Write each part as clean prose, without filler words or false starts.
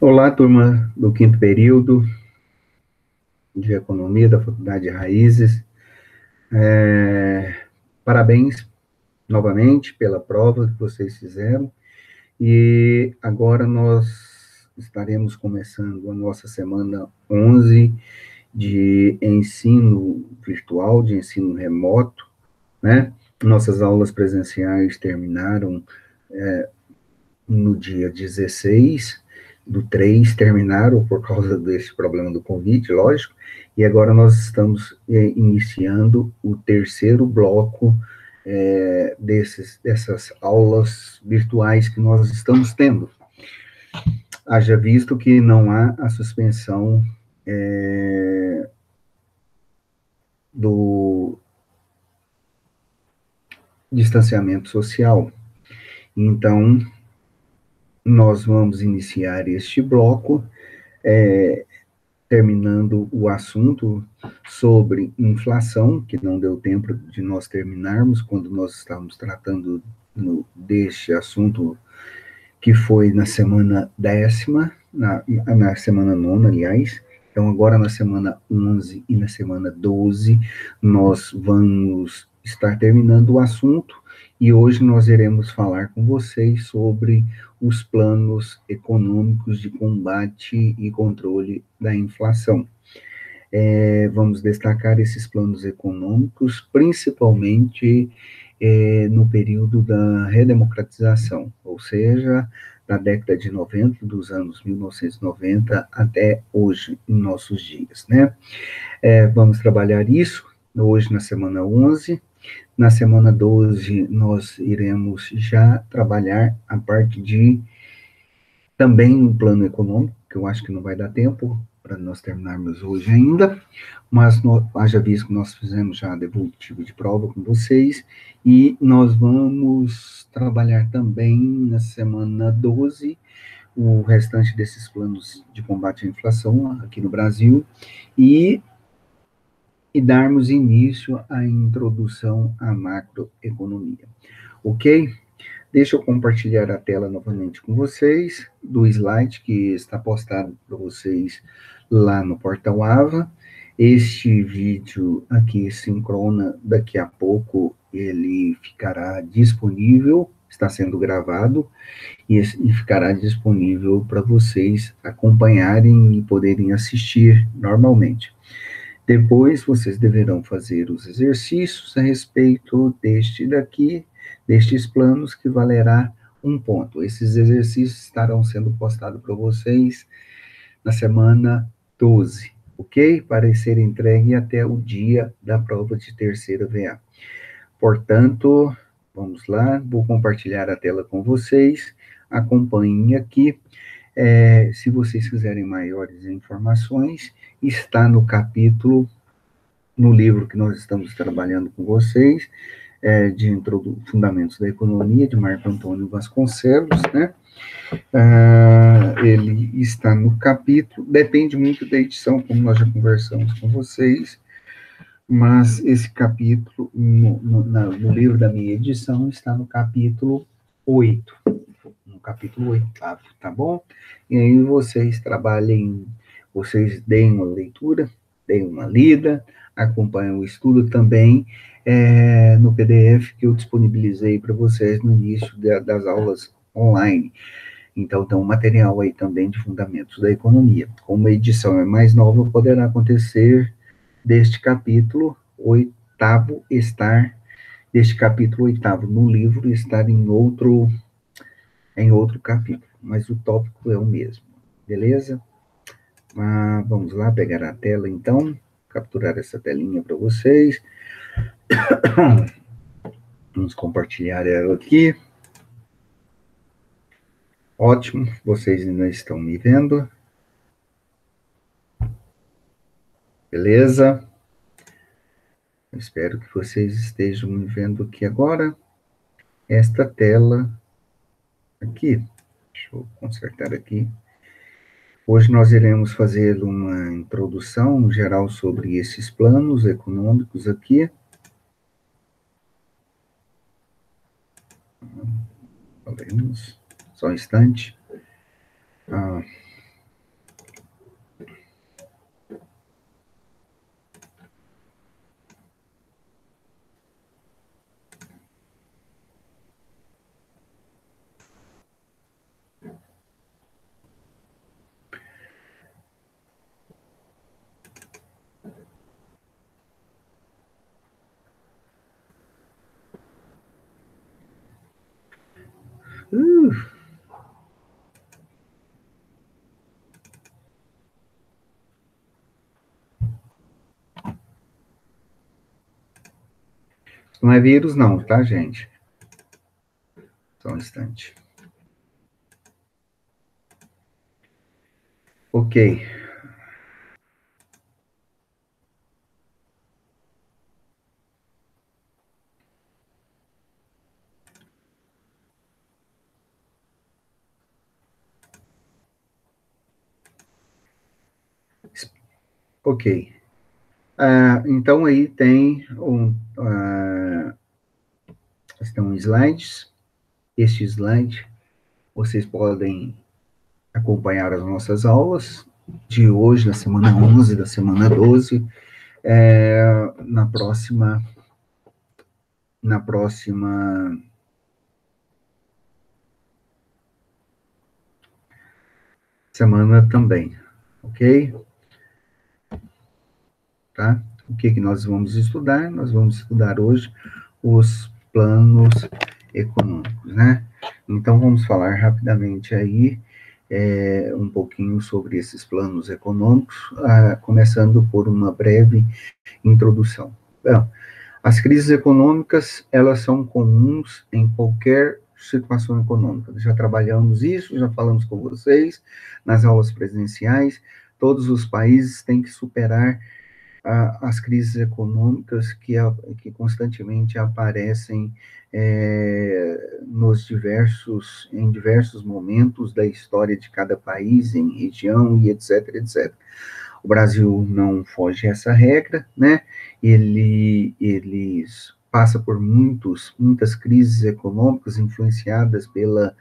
Olá, turma do quinto período de Economia da Faculdade de Raízes. Parabéns novamente pela prova que vocês fizeram. E agora nós estaremos começando a nossa semana 11 de ensino virtual, de ensino remoto, né? Nossas aulas presenciais terminaram no dia 16/3, terminaram por causa desse problema do Covid, lógico, e agora nós estamos iniciando o terceiro bloco dessas aulas virtuais que nós estamos tendo. Haja visto que não há a suspensão do distanciamento social. Então, nós vamos iniciar este bloco terminando o assunto sobre inflação, que não deu tempo de nós terminarmos quando nós estávamos tratando deste assunto, que foi na semana 10ª, na semana 9ª, aliás. Então, agora na semana 11 e na semana 12, nós vamos estar terminando o assunto, e hoje nós iremos falar com vocês sobre os planos econômicos de combate e controle da inflação. Vamos destacar esses planos econômicos, principalmente no período da redemocratização, ou seja, da década de 90, dos anos 1990 até hoje, em nossos dias, né? Vamos trabalhar isso hoje na semana 11. Na semana 12, nós iremos já trabalhar a parte de também um plano econômico, que eu acho que não vai dar tempo para nós terminarmos hoje ainda, mas haja visto que nós fizemos já a devolutiva de prova com vocês, e nós vamos trabalhar também na semana 12 o restante desses planos de combate à inflação aqui no Brasil, e darmos início à introdução à macroeconomia. Ok? Deixa eu compartilhar a tela novamente com vocês, do slide que está postado para vocês lá no portal AVA. Este vídeo aqui sincrona, daqui a pouco ele ficará disponível, está sendo gravado, e ficará disponível para vocês acompanharem e poderem assistir normalmente. Depois, vocês deverão fazer os exercícios a respeito destes planos, que valerá 1 ponto. Esses exercícios estarão sendo postados para vocês na semana 12, ok? Para ser entregue até o dia da prova de terceira VA. Portanto, vamos lá, vou compartilhar a tela com vocês, acompanhem aqui. Se vocês quiserem maiores informações, está no livro que nós estamos trabalhando com vocês, de Fundamentos da Economia, de Marco Antônio Vasconcelos, né? Ele está no capítulo, depende muito da edição, como nós já conversamos com vocês, mas esse capítulo, no livro da minha edição, está no capítulo 8, no capítulo 8º, tá bom? E aí vocês trabalhem, vocês deem uma leitura, deem uma lida, acompanhem o estudo também no PDF que eu disponibilizei para vocês no início das aulas online. Então, tem um material aí também de fundamentos da economia. Como a edição é mais nova, poderá acontecer deste capítulo 8º no livro estar em outro capítulo, mas o tópico é o mesmo, beleza? Vamos lá, pegar a tela então, capturar essa telinha para vocês. Vamos compartilhar ela aqui. Ótimo, vocês ainda estão me vendo. Beleza? Eu espero que vocês estejam me vendo aqui agora. Esta tela aqui, deixa eu consertar aqui. Hoje nós iremos fazer uma introdução geral sobre esses planos econômicos aqui. Só um instante. Uh, não é vírus, não, tá, gente? Só um instante. Ok. Ok. Então aí estão slides. Este slide, vocês podem acompanhar as nossas aulas de hoje, da semana 11, da semana 12, na próxima semana também, ok? Tá? O que nós vamos estudar? Nós vamos estudar hoje os planos econômicos, né? Então, vamos falar rapidamente aí um pouquinho sobre esses planos econômicos, começando por uma breve introdução. Bom, as crises econômicas, elas são comuns em qualquer situação econômica. Já trabalhamos isso, já falamos com vocês nas aulas presenciais. Todos os países têm que superar as crises econômicas que constantemente aparecem em diversos momentos da história de cada país, em região e etc, etc. O Brasil não foge a essa regra, né? Ele passa por muitas crises econômicas influenciadas pela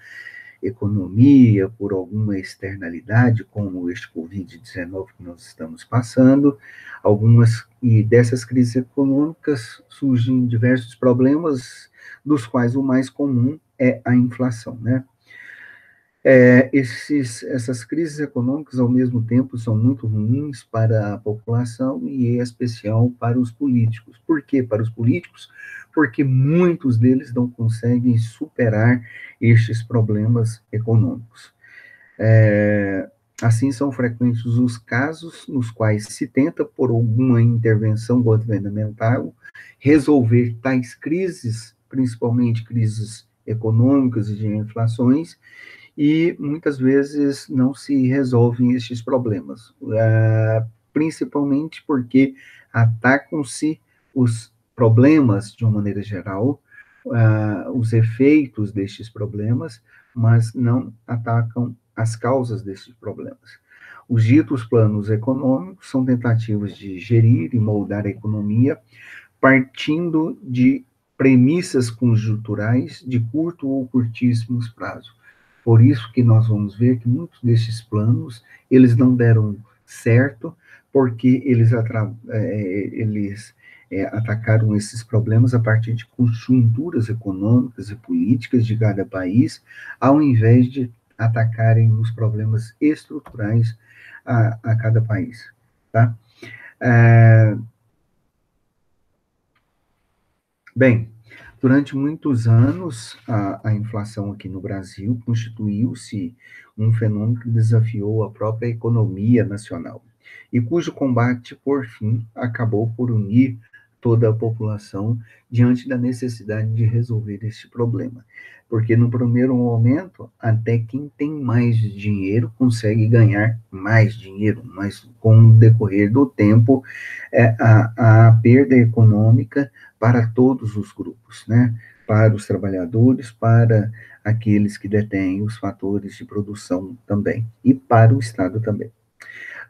economia, por alguma externalidade, como este Covid-19 que nós estamos passando, e dessas crises econômicas surgem diversos problemas, dos quais o mais comum é a inflação, né? Essas crises econômicas, ao mesmo tempo, são muito ruins para a população e, em especial, para os políticos. Por que para os políticos? Porque muitos deles não conseguem superar estes problemas econômicos. É, assim, são frequentes os casos nos quais se tenta, por alguma intervenção governamental, resolver tais crises, principalmente crises econômicas e de inflações, e muitas vezes não se resolvem estes problemas, principalmente porque atacam-se os problemas de uma maneira geral, os efeitos destes problemas, mas não atacam as causas destes problemas. Os ditos planos econômicos são tentativas de gerir e moldar a economia partindo de premissas conjunturais de curto ou curtíssimos prazos. Por isso que nós vamos ver que muitos desses planos, eles não deram certo, porque eles atacaram esses problemas a partir de conjunturas econômicas e políticas de cada país, ao invés de atacarem os problemas estruturais a cada país, tá? É, Bem, durante muitos anos, a inflação aqui no Brasil constituiu-se um fenômeno que desafiou a própria economia nacional e cujo combate, por fim, acabou por unir toda a população diante da necessidade de resolver este problema. Porque, no primeiro momento, até quem tem mais dinheiro consegue ganhar mais dinheiro, mas com o decorrer do tempo, a perda econômica para todos os grupos, né? Para os trabalhadores, para aqueles que detêm os fatores de produção também, e para o Estado também.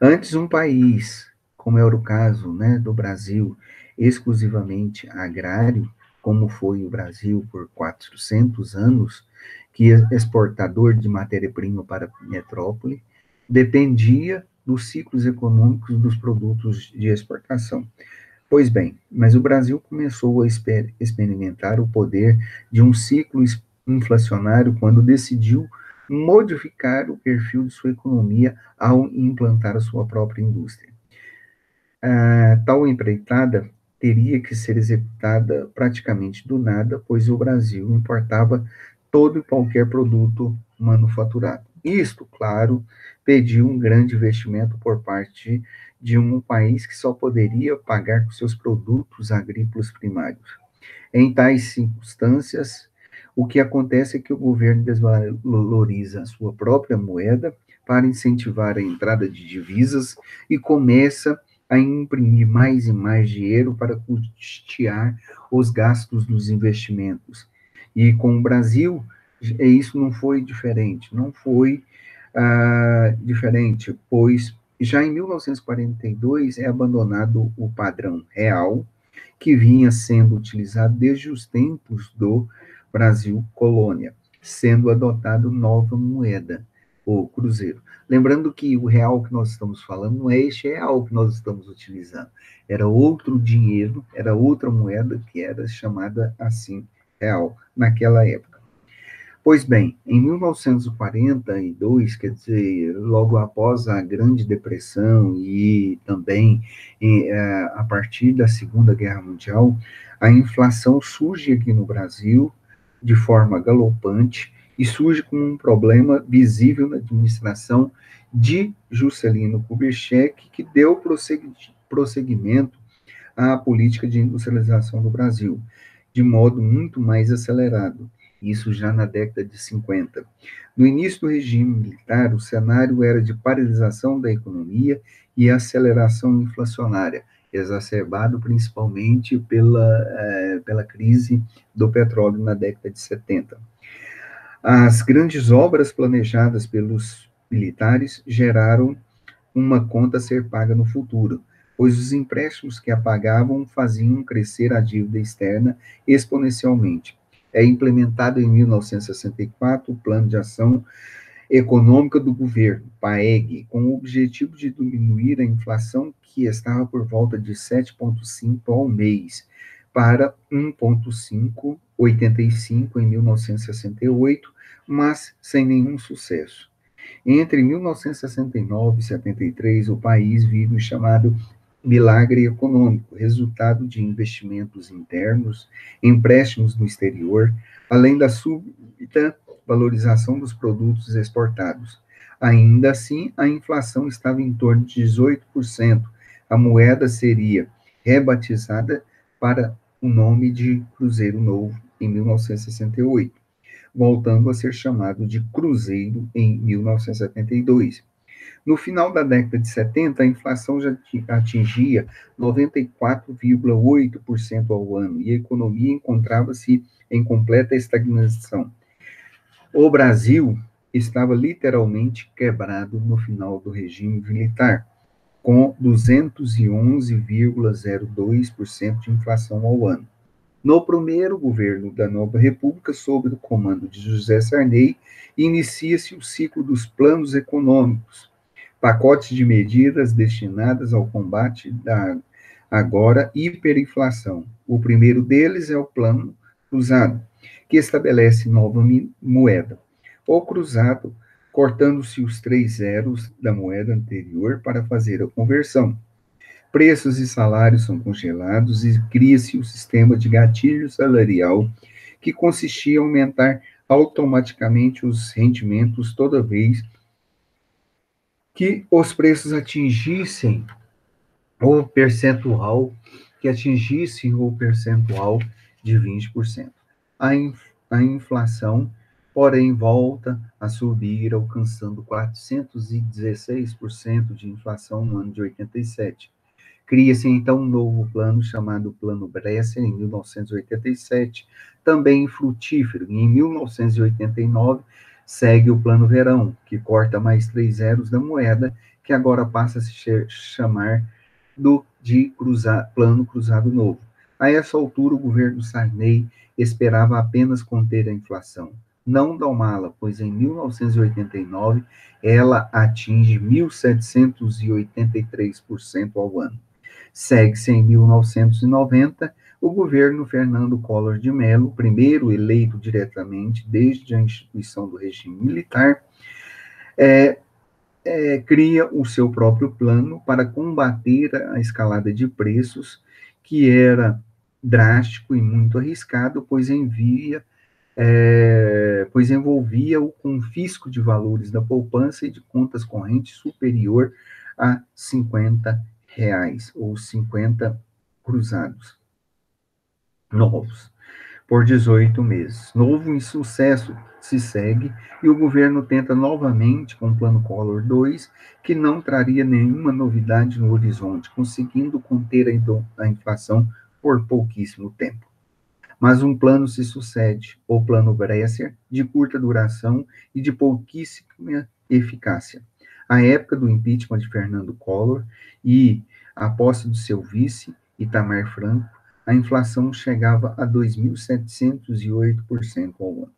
Antes, um país, como era o caso, né, do Brasil, exclusivamente agrário, como foi o Brasil por 400 anos, que é exportador de matéria-prima para a metrópole, dependia dos ciclos econômicos dos produtos de exportação. Pois bem, mas o Brasil começou a experimentar o poder de um ciclo inflacionário quando decidiu modificar o perfil de sua economia ao implantar a sua própria indústria. Tal empreitada teria que ser executada praticamente do nada, pois o Brasil importava todo e qualquer produto manufaturado. Isto, claro, pediu um grande investimento por parte de um país que só poderia pagar com seus produtos agrícolas primários. Em tais circunstâncias, o que acontece é que o governo desvaloriza a sua própria moeda para incentivar a entrada de divisas e começa a imprimir mais e mais dinheiro para custear os gastos dos investimentos. E com o Brasil, isso não foi diferente, não foi diferente, pois já em 1942 é abandonado o padrão real, que vinha sendo utilizado desde os tempos do Brasil colônia, sendo adotado nova moeda, o cruzeiro. Lembrando que o real que nós estamos falando não é este real que nós estamos utilizando, era outro dinheiro, era outra moeda que era chamada assim, real, naquela época. Pois bem, em 1942, quer dizer, logo após a Grande Depressão e também a partir da Segunda Guerra Mundial, a inflação surge aqui no Brasil de forma galopante e surge como um problema visível na administração de Juscelino Kubitschek, que deu prosseguimento à política de industrialização do Brasil, de modo muito mais acelerado, isso já na década de 50. No início do regime militar, o cenário era de paralisação da economia e aceleração inflacionária, exacerbado principalmente pela crise do petróleo na década de 70. As grandes obras planejadas pelos militares geraram uma conta a ser paga no futuro, pois os empréstimos que apagavam faziam crescer a dívida externa exponencialmente. É implementado em 1964 o Plano de Ação Econômica do Governo, PAEG, com o objetivo de diminuir a inflação que estava por volta de 7,5% ao mês, para 1,585 em 1968, mas sem nenhum sucesso. Entre 1969 e 73, o país vive o chamado milagre econômico, resultado de investimentos internos, empréstimos no exterior, além da súbita valorização dos produtos exportados. Ainda assim, a inflação estava em torno de 18%. A moeda seria rebatizada para o nome de Cruzeiro Novo em 1968, voltando a ser chamado de Cruzeiro em 1972. No final da década de 70, a inflação já atingia 94,8% ao ano e a economia encontrava-se em completa estagnação. O Brasil estava literalmente quebrado no final do regime militar, com 211,02% de inflação ao ano. No primeiro governo da nova república, sob o comando de José Sarney, inicia-se o ciclo dos planos econômicos, pacotes de medidas destinadas ao combate da agora hiperinflação. O primeiro deles é o Plano Cruzado, que estabelece nova moeda. O cruzado, cortando-se os 3 zeros da moeda anterior para fazer a conversão. Preços e salários são congelados e cria-se o sistema de gatilho salarial, que consistia em aumentar automaticamente os rendimentos toda vez que os preços atingissem o percentual, de 20%. A inflação, porém, volta a subir, alcançando 416% de inflação no ano de 87. Cria-se, então, um novo plano chamado Plano Bresser, em 1987, também frutífero. E em 1989, segue o Plano Verão, que corta mais 3 zeros da moeda, que agora passa a se chamar de Plano Cruzado Novo. A essa altura, o governo Sarney esperava apenas conter a inflação, não domá-la, pois em 1989 ela atinge 1.783% ao ano. Segue-se em 1990 o governo Fernando Collor de Mello, primeiro eleito diretamente desde a instituição do regime militar, cria o seu próprio plano para combater a escalada de preços, que era drástico e muito arriscado, pois envia pois envolvia o confisco de valores da poupança e de contas correntes superior a R$ 50, ou 50 cruzados novos, por 18 meses. Novo insucesso se segue e o governo tenta novamente com o Plano Collor 2, que não traria nenhuma novidade no horizonte, conseguindo conter a inflação por pouquíssimo tempo. Mas um plano se sucede, o Plano Bresser, de curta duração e de pouquíssima eficácia. A época do impeachment de Fernando Collor e a posse do seu vice, Itamar Franco, a inflação chegava a 2.708% ao ano.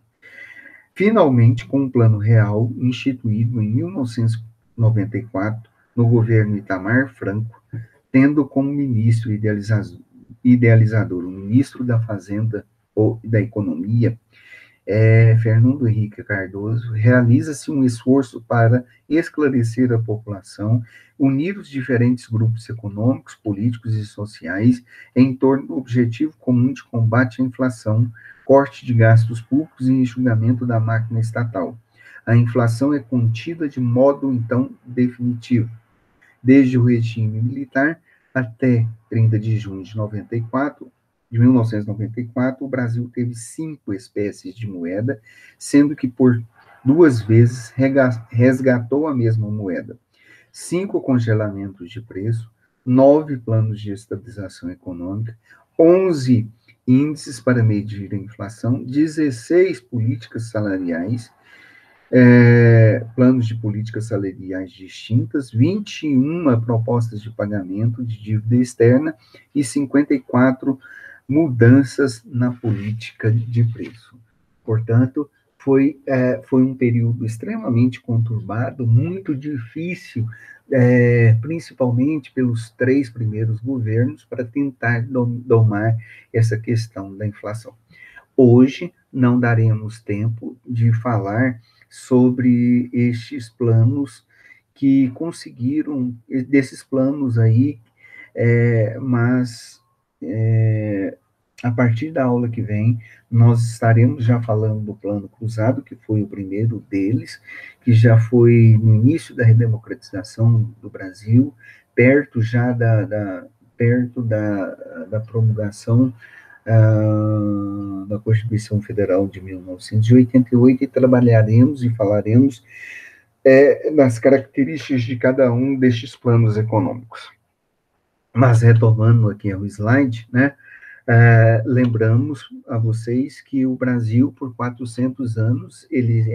Finalmente, com um plano real instituído em 1994, no governo Itamar Franco, tendo como ministro idealizador o ministro da Fazenda ou da Economia, Fernando Henrique Cardoso, realiza-se um esforço para esclarecer a população, unir os diferentes grupos econômicos, políticos e sociais em torno do objetivo comum de combate à inflação, corte de gastos públicos e enxugamento da máquina estatal. A inflação é contida de modo, então, definitivo. Desde o regime militar até 30 de junho de 1994, o Brasil teve 5 espécies de moeda, sendo que por 2 vezes resgatou a mesma moeda. 5 congelamentos de preço, 9 planos de estabilização econômica, 11 índices para medir a inflação, 16 políticas salariais, planos de políticas salariais distintas, 21 propostas de pagamento de dívida externa e 54 mudanças na política de preço. Portanto, foi um período extremamente conturbado, muito difícil, principalmente pelos 3 primeiros governos, para tentar domar essa questão da inflação. Hoje, não daremos tempo de falar sobre estes planos que conseguiram, desses planos aí, mas a partir da aula que vem, nós estaremos já falando do Plano Cruzado, que foi o primeiro deles, que já foi no início da redemocratização do Brasil, perto já da promulgação da Constituição Federal de 1988, e trabalharemos e falaremos das características de cada um destes planos econômicos. Mas retomando aqui o slide, né, lembramos a vocês que o Brasil, por 400 anos, ele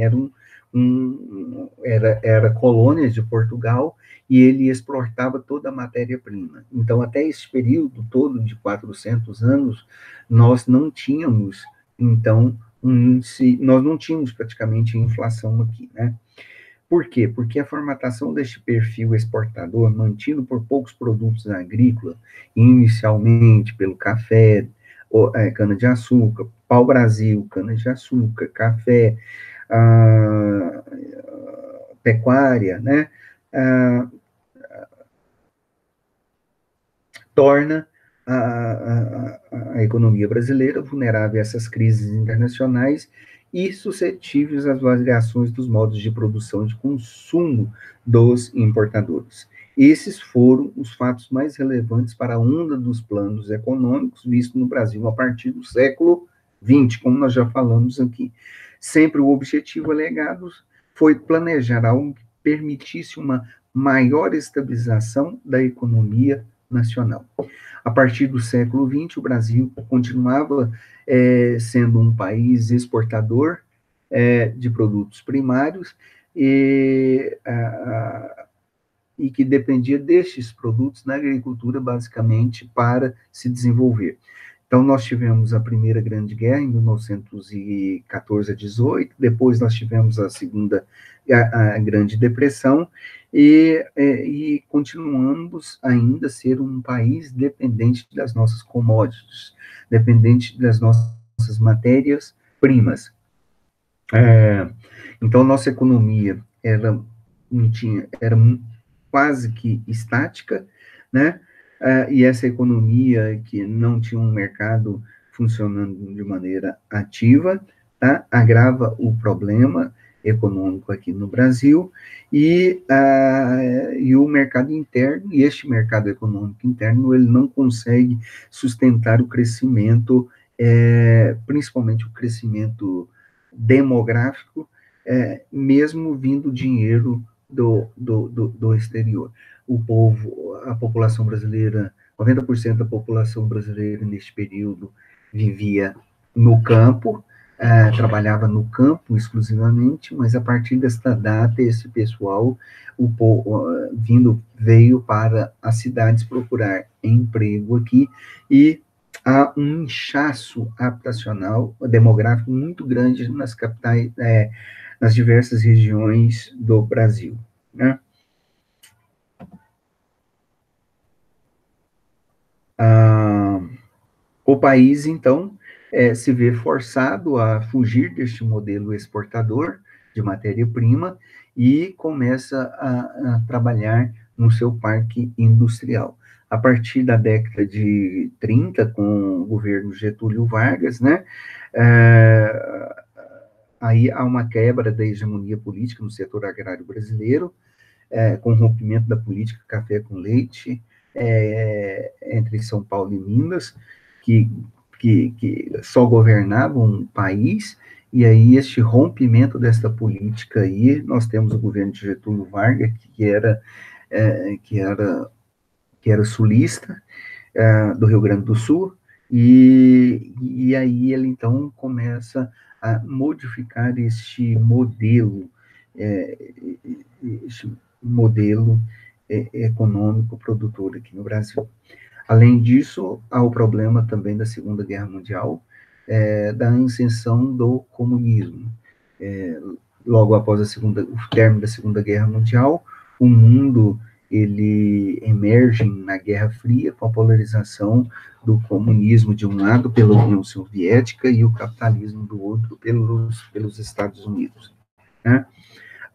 era colônia de Portugal, e ele exportava toda a matéria-prima. Então, até esse período todo de 400 anos, nós não tínhamos, então, nós não tínhamos praticamente inflação aqui, né? Por quê? Porque a formatação deste perfil exportador, mantido por poucos produtos agrícolas, inicialmente pelo café, cana-de-açúcar, pau-brasil, cana-de-açúcar, café, pecuária, né, torna a economia brasileira vulnerável a essas crises internacionais e suscetíveis às variações dos modos de produção e de consumo dos importadores. Esses foram os fatos mais relevantes para a onda dos planos econômicos visto no Brasil a partir do século XX, como nós já falamos aqui. Sempre o objetivo alegado foi planejar algo que permitisse uma maior estabilização da economia nacional. A partir do século XX, o Brasil continuava sendo um país exportador de produtos primários e que dependia destes produtos na agricultura, basicamente, para se desenvolver. Então, nós tivemos a Primeira Grande Guerra, em 1914 a 18, depois nós tivemos a Segunda, a Grande Depressão, e continuamos ainda a ser um país dependente das nossas commodities, dependente das nossas matérias-primas. Então, nossa economia era quase que estática, né? E essa economia que não tinha um mercado funcionando de maneira ativa, tá? Agrava o problema econômico aqui no Brasil e o mercado interno, e este mercado econômico interno, ele não consegue sustentar o crescimento, principalmente o crescimento demográfico, mesmo vindo dinheiro do exterior. O povo, a população brasileira, 90% da população brasileira neste período vivia no campo, trabalhava no campo exclusivamente, mas a partir desta data, esse pessoal veio para as cidades procurar emprego aqui, e há um inchaço habitacional, demográfico muito grande nas capitais, nas diversas regiões do Brasil, né? O país, então, se vê forçado a fugir deste modelo exportador de matéria-prima e começa a trabalhar no seu parque industrial. A partir da década de 30, com o governo Getúlio Vargas, né, aí há uma quebra da hegemonia política no setor agrário brasileiro, com o rompimento da política café com leite, entre São Paulo e Minas, que, que só governavam um país, e aí este rompimento desta política aí, nós temos o governo de Getúlio Vargas, é, que era, que era sulista, do Rio Grande do Sul, e aí ele então começa a modificar é, este modelo econômico produtor aqui no Brasil. Além disso, há o problema também da Segunda Guerra Mundial, da ascensão do comunismo. É, Logo após o término da Segunda Guerra Mundial, o mundo ele emerge na Guerra Fria com a polarização do comunismo de um lado pela União Soviética e o capitalismo do outro pelos Estados Unidos, né?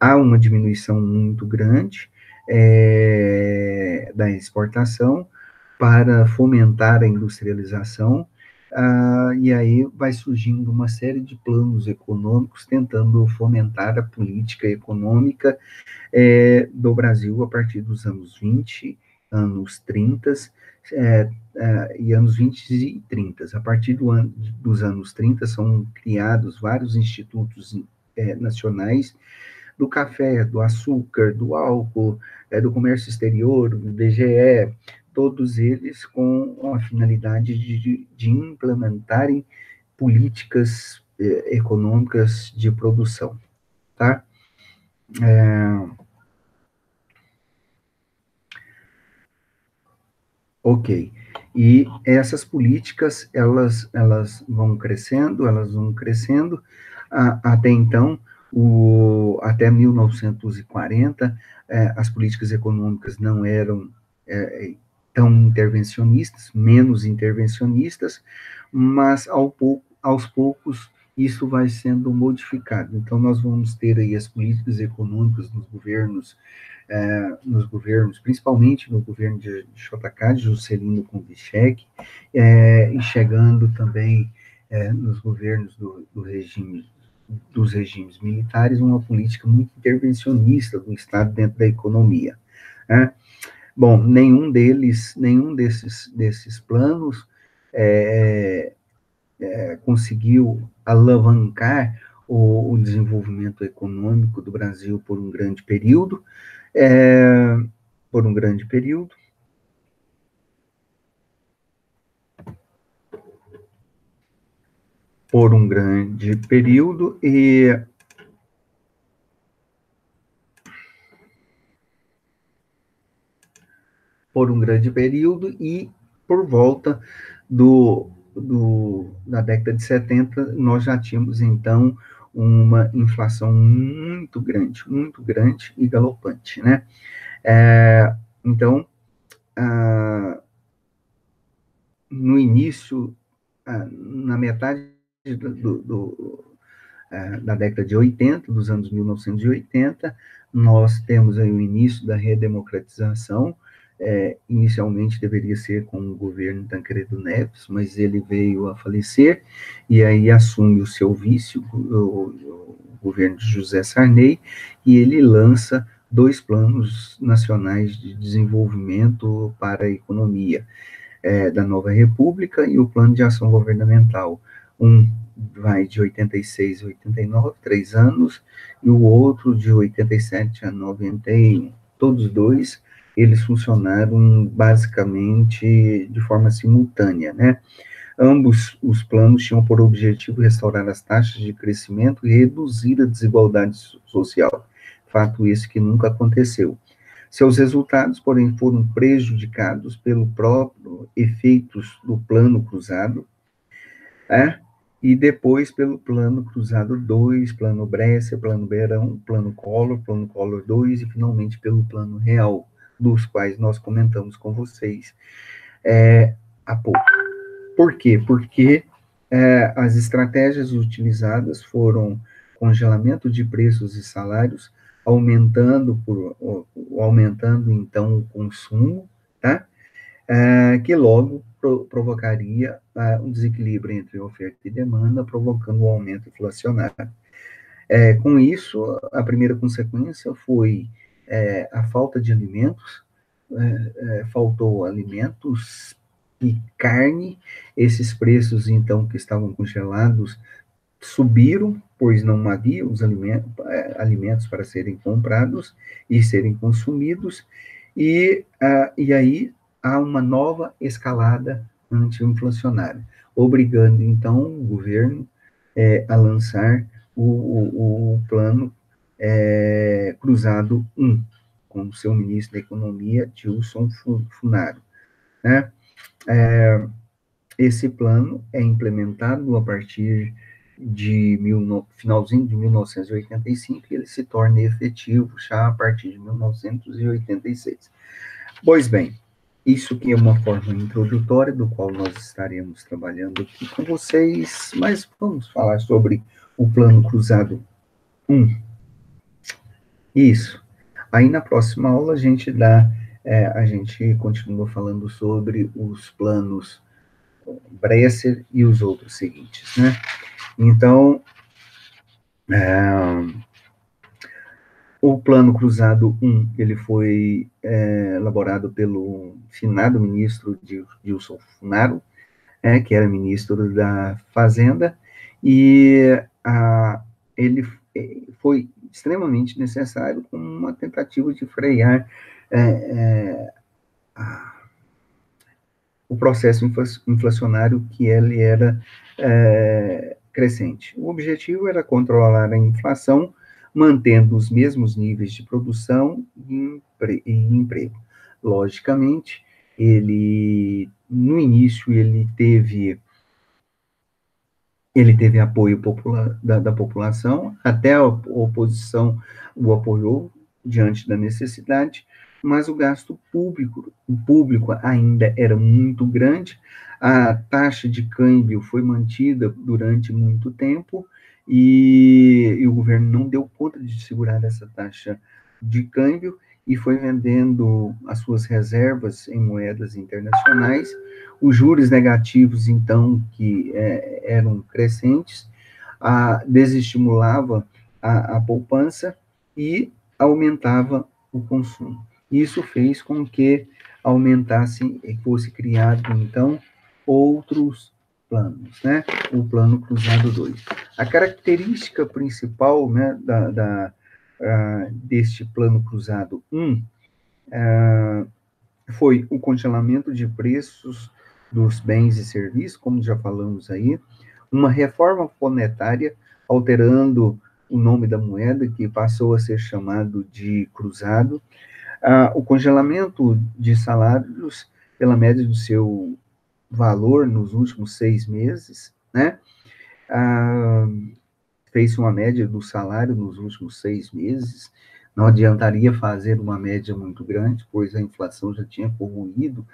Há uma diminuição muito grande da exportação para fomentar a industrialização, e aí vai surgindo uma série de planos econômicos tentando fomentar a política econômica do Brasil a partir dos anos 20, anos 30, e anos 20 e 30. A partir dos anos 30 são criados vários institutos nacionais do café, do açúcar, do álcool, do comércio exterior, do DGE, todos eles com a finalidade de implementarem políticas econômicas de produção, tá? Ok. E essas políticas, elas vão crescendo, até então, até 1940, as políticas econômicas não eram tão intervencionistas, menos intervencionistas, mas aos poucos isso vai sendo modificado. Então, nós vamos ter aí as políticas econômicas nos governos, principalmente no governo de JK, de Juscelino Kubitschek, e chegando também nos governos dos regimes militares, uma política muito intervencionista do Estado dentro da economia, né? Bom, nenhum desses planos conseguiu alavancar o desenvolvimento econômico do Brasil por um grande período, é, por um grande período. Por um grande período e por volta da década de 70, nós já tínhamos, então, uma inflação muito grande e galopante, né? Então, no início, na metade da década de 80, dos anos 1980, nós temos aí o início da redemocratização, inicialmente deveria ser com o governo Tancredo Neves, mas ele veio a falecer, e aí assume o seu vice, o governo de José Sarney, e ele lança 2 planos nacionais de desenvolvimento para a economia, da nova república, e o plano de ação governamental. Um vai de 86 a 89, 3 anos, e o outro de 87 a 91. Todos dois, eles funcionaram basicamente de forma simultânea, né? Ambos os planos tinham por objetivo restaurar as taxas de crescimento e reduzir a desigualdade social. Fato esse que nunca aconteceu. Seus resultados, porém, foram prejudicados pelo próprio efeitos do plano cruzado, e depois pelo plano cruzado 2, plano Bresser, plano Beirão, plano Collor 2 e finalmente pelo plano real, dos quais nós comentamos com vocês há pouco. Por quê? Porque as estratégias utilizadas foram congelamento de preços e salários, aumentando então o consumo, tá? Que logo provocaria um desequilíbrio entre oferta e demanda, provocando um aumento inflacionário. Com isso, a primeira consequência foi a falta de alimentos, faltou alimentos e carne. Esses preços, então, que estavam congelados, subiram, pois não havia os alimentos para serem comprados e serem consumidos, e aí há uma nova escalada anti-inflacionária, obrigando, então, o governo a lançar o plano Cruzado 1, com o seu ministro da Economia, Gilson Funaro, né? Esse plano é implementado a partir de finalzinho de 1985 e ele se torna efetivo já a partir de 1986. Pois bem, isso que é uma forma introdutória do qual nós estaremos trabalhando aqui com vocês, mas vamos falar sobre o Plano Cruzado 1. Isso. Aí na próxima aula a gente continua falando sobre os planos Bresser e os outros seguintes, né? Então, o Plano Cruzado 1, ele foi elaborado pelo finado ministro Gilson Funaro, que era ministro da Fazenda, e ele foi extremamente necessário como uma tentativa de frear o processo inflacionário que ele era crescente. O objetivo era controlar a inflação, mantendo os mesmos níveis de produção e emprego. Logicamente, no início, ele teve apoio da população, até a oposição o apoiou diante da necessidade, mas o gasto público ainda era muito grande, a taxa de câmbio foi mantida durante muito tempo, e o governo não deu conta de segurar essa taxa de câmbio, e foi vendendo as suas reservas em moedas internacionais. Os juros negativos, então, que eram crescentes, desestimulava a poupança e aumentava o consumo. Isso fez com que fosse criado, então, outros planos, né? O Plano Cruzado 2. A característica principal, né, deste Plano Cruzado 1 foi o congelamento de preços dos bens e serviços, como já falamos aí, uma reforma monetária, alterando o nome da moeda, que passou a ser chamado de cruzado, o congelamento de salários pela média do seu valor nos últimos 6 meses, né? Fez uma média do salário nos últimos 6 meses, não adiantaria fazer uma média muito grande, pois a inflação já tinha corroído,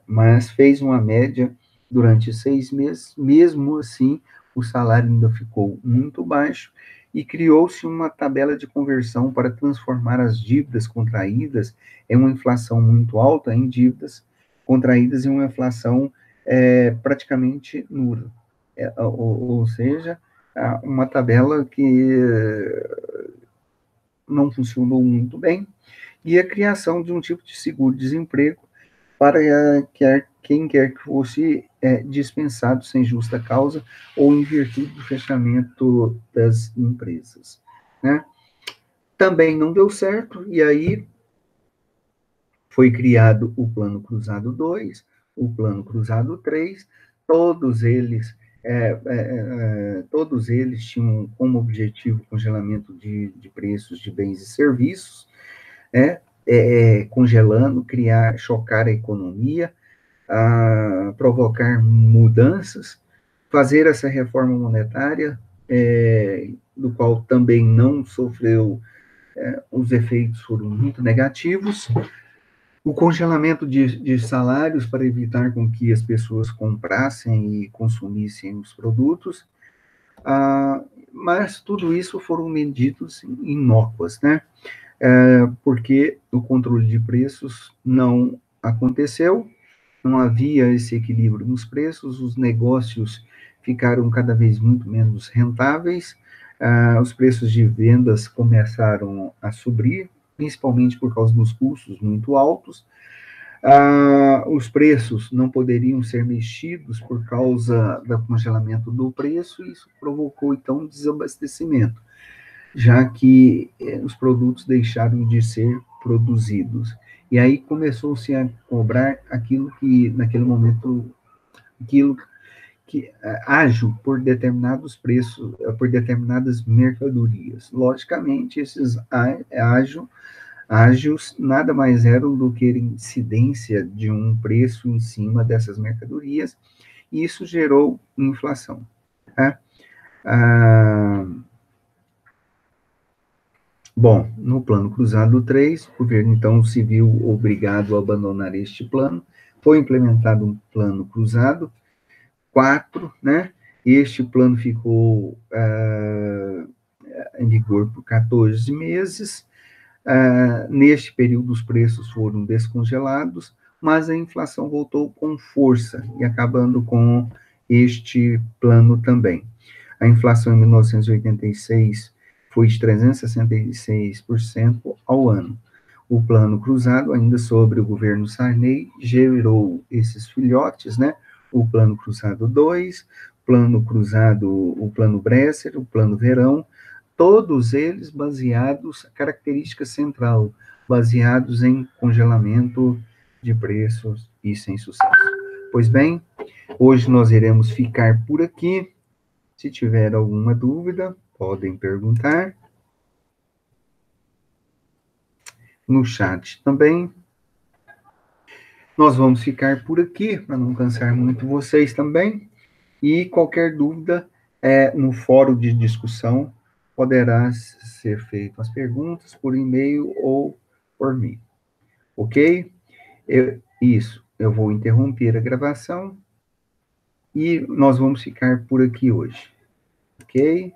mas fez uma média durante 6 meses, mesmo assim, o salário ainda ficou muito baixo, e criou-se uma tabela de conversão para transformar as dívidas contraídas em uma inflação muito alta em dívidas contraídas em uma inflação praticamente nula. Ou seja, uma tabela que não funcionou muito bem, e a criação de um tipo de seguro-desemprego para quem quer que fosse dispensado sem justa causa ou em virtude do fechamento das empresas, né? Também não deu certo, e aí foi criado o Plano Cruzado 2, o Plano Cruzado 3, todos eles todos eles tinham como objetivo o congelamento de preços de bens e serviços, né? Congelando, chocar a economia, provocar mudanças, fazer essa reforma monetária, do qual também não sofreu, os efeitos foram muito negativos, o congelamento de salários para evitar com que as pessoas comprassem e consumissem os produtos, mas tudo isso foram medidas inócuas, né? Porque o controle de preços não aconteceu, não havia esse equilíbrio nos preços, os negócios ficaram cada vez muito menos rentáveis, os preços de vendas começaram a subir, principalmente por causa dos custos muito altos, os preços não poderiam ser mexidos por causa do congelamento do preço, e isso provocou, então, um desabastecimento, já que os produtos deixaram de ser produzidos. E aí começou-se a cobrar aquilo que, naquele momento, aquilo que ágil por determinados preços, por determinadas mercadorias. Logicamente, esses ágios nada mais eram do que a incidência de um preço em cima dessas mercadorias, e isso gerou inflação. Tá? Bom, no Plano Cruzado 3, o governo então se viu obrigado a abandonar este plano, foi implementado um Plano Cruzado 4, né? Este plano ficou em vigor por 14 meses. Neste período, os preços foram descongelados, mas a inflação voltou com força, e acabando com este plano também. A inflação em 1986 foi de 366% ao ano. O Plano Cruzado, ainda sobre o governo Sarney, gerou esses filhotes, né? O Plano Cruzado 2, Plano Cruzado, o Plano Bresser, o Plano Verão, todos eles baseados, característica central, baseados em congelamento de preços e sem sucesso. Pois bem, hoje nós iremos ficar por aqui. Se tiver alguma dúvida, podem perguntar no chat também. Nós vamos ficar por aqui, para não cansar muito vocês também. E qualquer dúvida, no fórum de discussão, poderá ser feito as perguntas por e-mail ou por mim. Ok? Eu vou interromper a gravação e nós vamos ficar por aqui hoje. Ok?